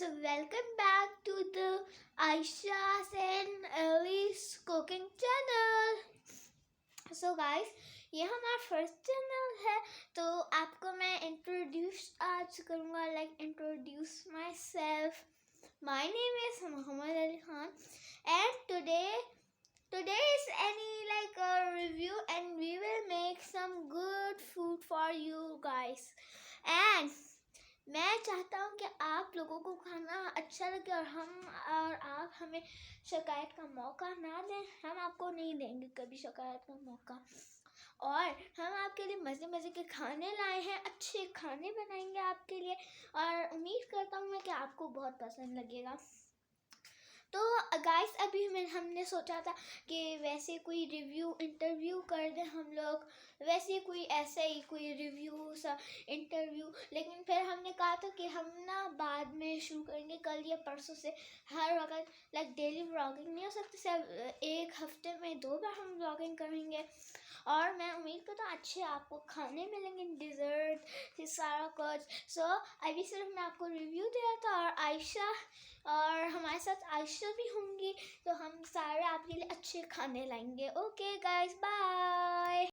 So welcome back to the Aisha's and Ellie's cooking channel. So guys, ये हमारा first channel है, तो आपको मैं इंट्रोड्यूस आज करूँगा, introduce my self. My name is Muhammad Ali Khan, and today is a review, and we will make some good food for you guys. And मैं चाहता हूँ कि आप लोगों को खाना अच्छा लगे और आप हमें शिकायत का मौका ना दें. हम आपको नहीं देंगे कभी शिकायत का मौका, और हम आपके लिए मज़े मज़े के खाने लाए हैं. अच्छे खाने बनाएंगे आपके लिए, और उम्मीद करता हूँ मैं कि आपको बहुत पसंद लगेगा. तो गाइस, अभी हमने सोचा था कि वैसे कोई इंटरव्यू कर दें हम लोग, वैसे ऐसे ही कोई रिव्यू सा इंटरव्यू. लेकिन फिर हमने कहा था कि हम ना बाद में शुरू करेंगे, कल या परसों से. हर वक्त डेली व्लॉगिंग नहीं हो सकती, सिर्फ एक हफ्ते में 2 बार हम व्लॉगिंग करेंगे. और मैं उम्मीद करता हूँ अच्छे आपको खाने मिलेंगे, डिज़र्ट सारा कुछ. सो अभी सिर्फ मैं आपको रिव्यू दिया था, और आयशा और हमारे साथ आयशा भी होंगी, तो हम सारे आपके लिए अच्छे खाने लाएंगे. Okay guys, bye.